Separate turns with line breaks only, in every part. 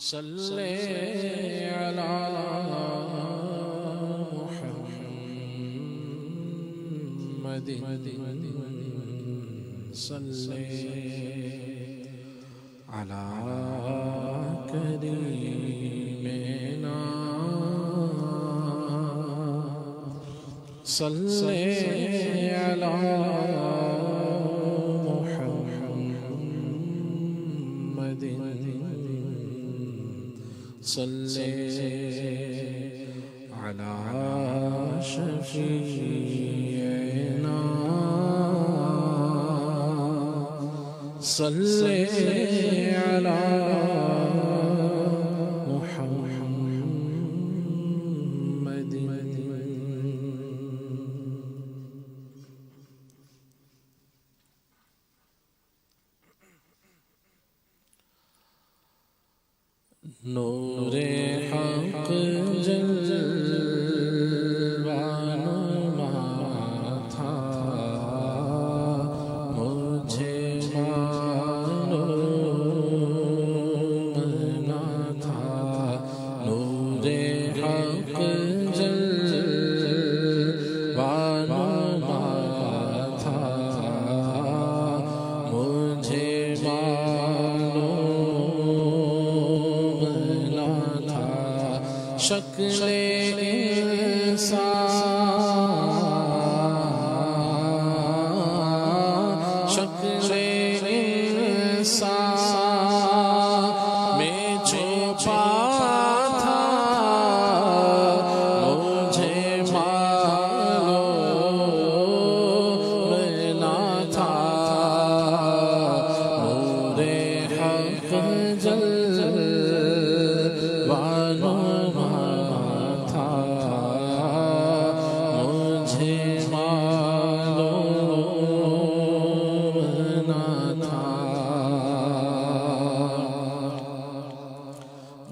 صلی علی محمد صلی علی کریمنا صلی علی محمد صلی علی شفیعنا صلی علی محمد نور حق جلوہ تھا مجھے معلوم نہ تھا نور حق جلوہ تھا مجھے شکل انسان شکل انسان میں چھپا تھا مجھے معلوم نہ تھا نور حق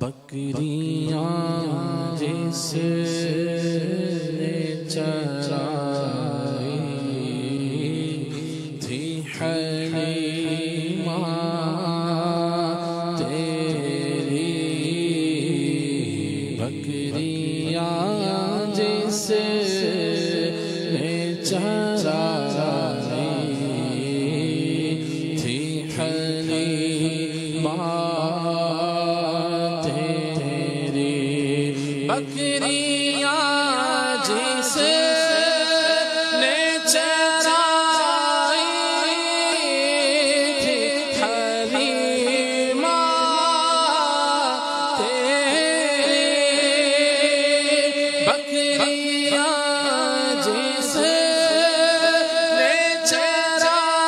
بکریاں جس نے چرائی تھی حلیمہ تیری بکریاں جس نے چرائی تھی حلیمہ بکریاں جس نے چرائی تھی حلیمہ تیری بکریاں جس نے چرائی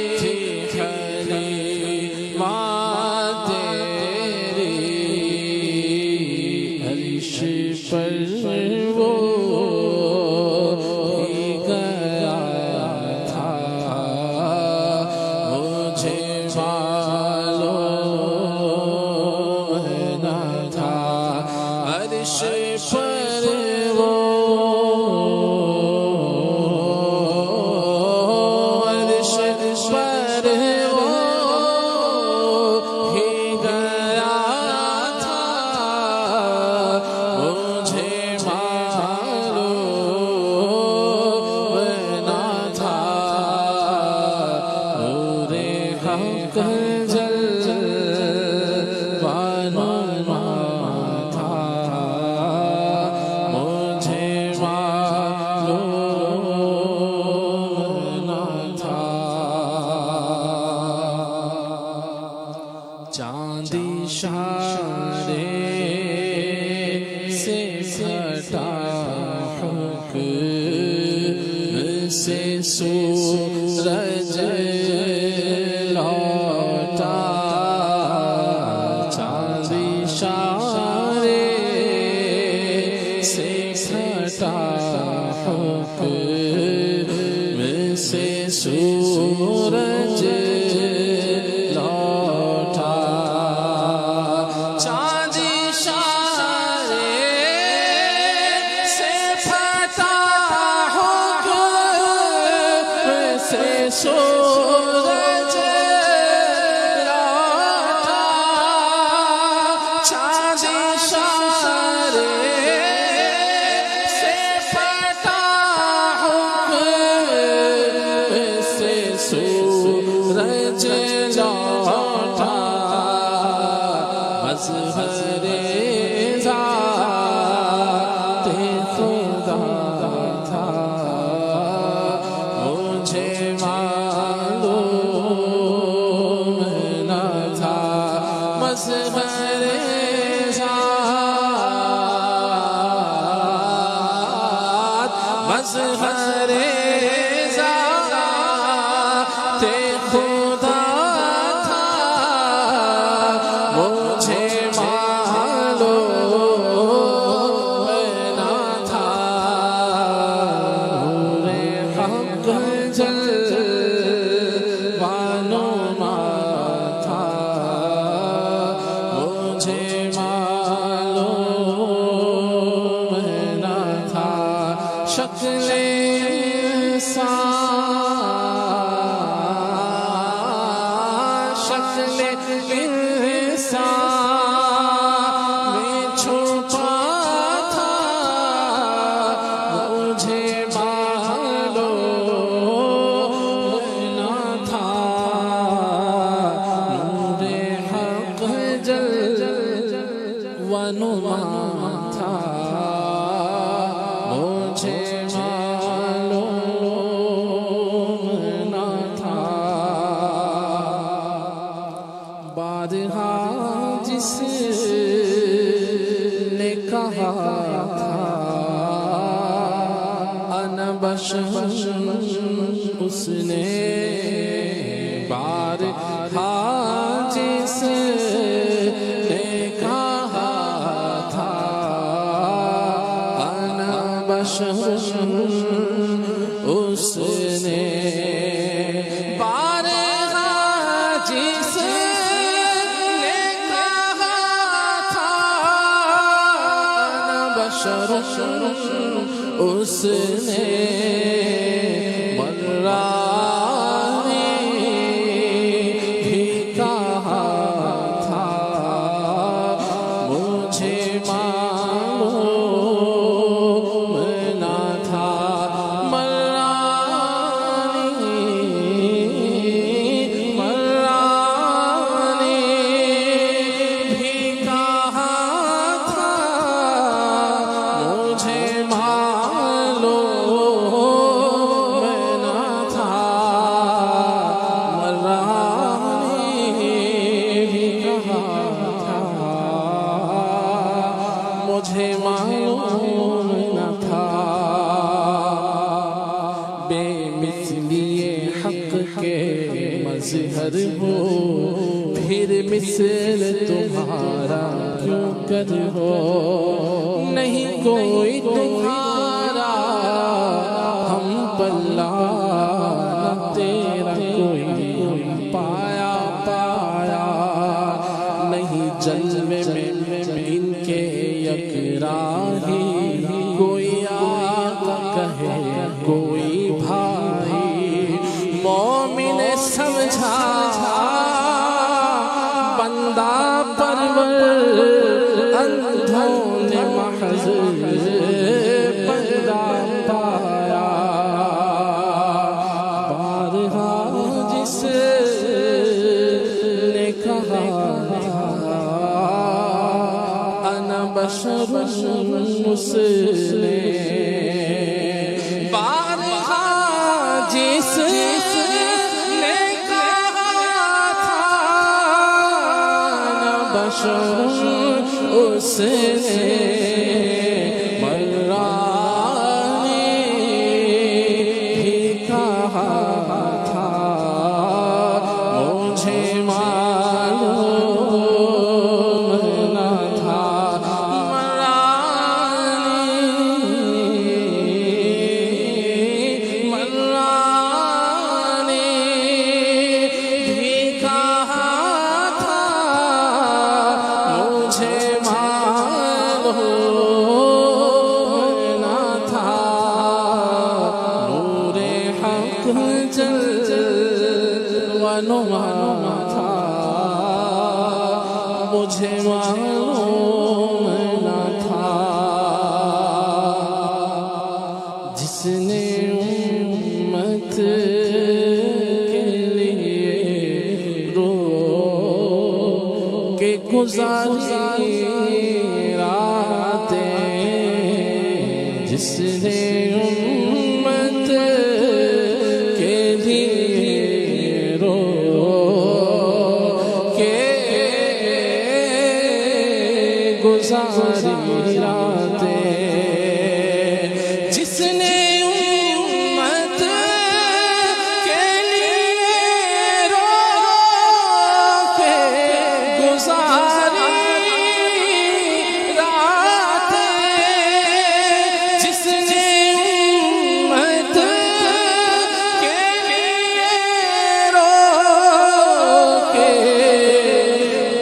تھی حلیمہ پر وہ ہی گیا تھا مجھے معلوم نہ تھا عرش پر وہ عرش پر وہ ہی گیا تھا چاندی اشارے سے پھٹا حکم سے سورج لوٹا چاندی اشارے سے پھٹا حکم سے سورج سورج لوٹا مجھے معلوم نہ تھا مظہر ذات مظہر ذات خدا تھا مجھے معلوم نہ تھا نور حق جلوہ نما تھا مجھے معلوم نہ تھا شکل شکل انسان میں چھپا تھا مجھے معلوم نہ تھا نور حق جلوہ نما تھا مجھے معلوم نہ تھا بارہا جس نے کہا تھا انا بشر اس نے بارہا جس نے کہا تھا انا بشر اس نے بارہا جس نے کہا تھا انا بشر اس نے مرانی بھی کہا تھا مجھے معلوم نہ تھا مرانی بھی کہا تھا مجھے معلوم نہ تھا مرانی بھی کہا تھا مجھے معلوم نہ تھا بے مثلی حق کے مظہر ہو پھر مثل تمہارا کیوں کر ہو نہیں کوئی تمہارا ہم پلہ نہ تیرا کوئی پایا نہیں جلوے میں ان کے یکراہی کوئی آقا کہے کوئی بھائی مومن سمجھا بندہ پرور اندھوں نے محض بندہ پایا بارہا جس نے کہا تھا انا بشر اس نے بارہا جس نے کہا تھا انا بشر اس نے مرانی بھی کہا تھا مجھے معلوم نہ تھا مرانی بھی کہا تھا مجھے معلوم نہ تھا نور حق جلوہ نما تھا مجھے معلوم نہ تھا جس نے امت کے لیے رو کے گزاری راتیں جس نے امت کے گزاری راتیں جس نے امت کے لیے رو کے گزاری راتیں جس نے امت کے لیے رو کے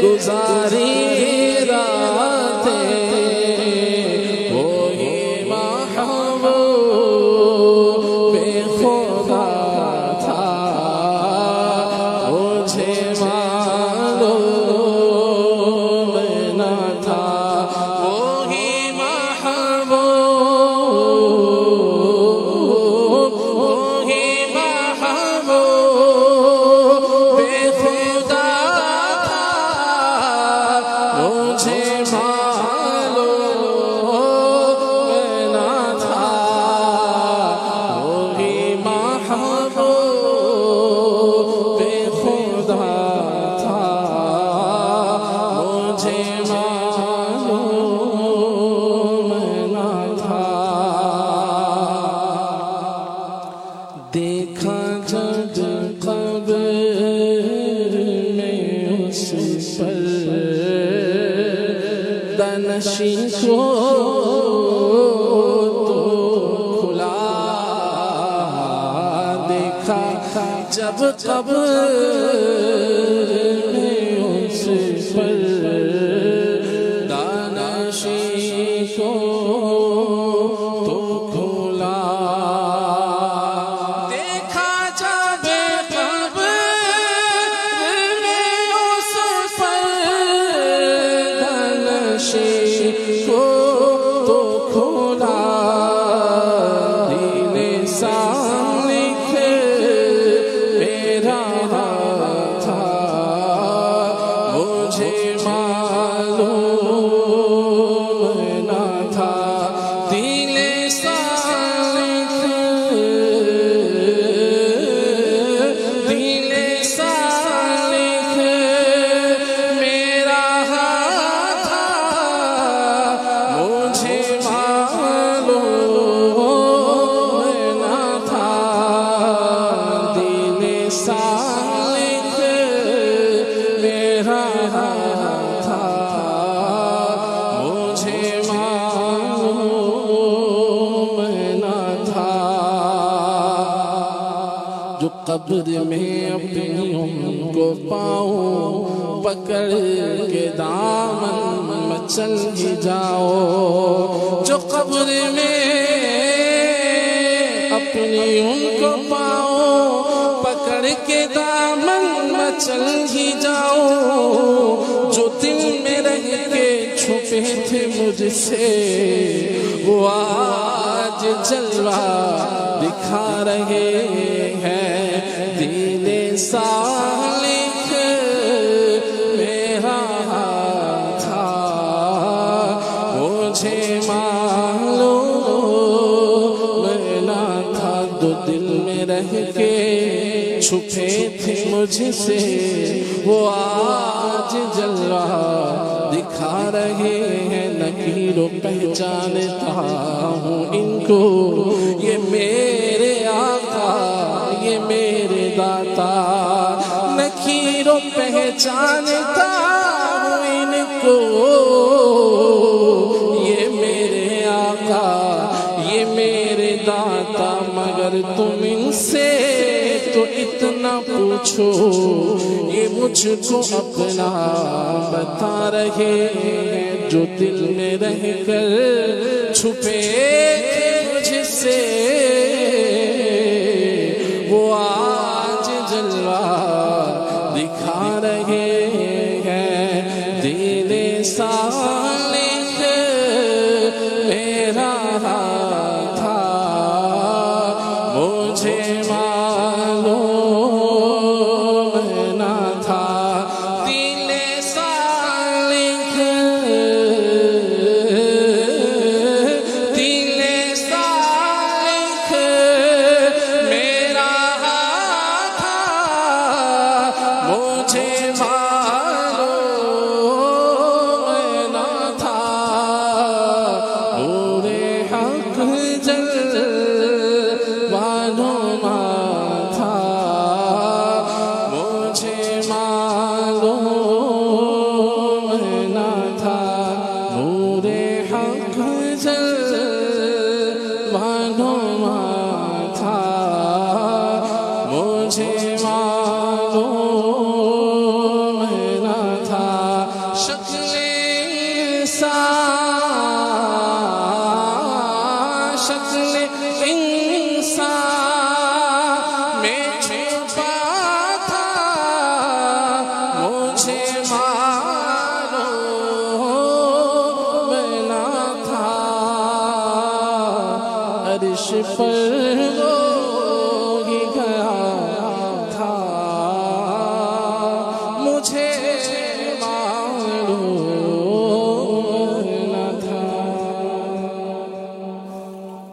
گزاری دیکھا جب قبر میں اس پر دانشی کو تو کھلا دیکھا جب قبر میں اس پر دانشی کو تو کھلا کو تو کھولا دل سامنے میرا تھا مجھے معلوم نہ تھا دل سامنے میرا جو قبر میں اپنی ان کو پاؤں پکڑ کے دامن مچل ہی جاؤ جو قبر میں اپنی ان کو پاؤں پکڑ کے دامن مچل ہی جاؤ جو دل میں رہ کے چھپے تھے مجھ سے وہ آج جلوہ دکھا رہے ہیں دل سالک میرا تھا مجھے معلوم نہ تھا دو دل میں رہ کے چھپے تھے مجھ سے وہ آج جلوہ دکھا رہے ہیں نکیر و پہچانتا ہوں ان کو یہ میرے آقا یہ میرے داتا نکیر و پہچانتا ہوں ان کو یہ میرے آقا یہ میرے داتا مگر تم ان سے تو اتنا پوچھو یہ مجھ کو اپنا بتا رہے ہیں جو دل میں رہ کر چھپے مجھ سے وہ آج جلوہ دکھا رہے ہیں دل سالک میرا تھا مجھے معلوم نہ تھا دل سالک میرا تھا مجھے معلوم نہ تھا شکل انسان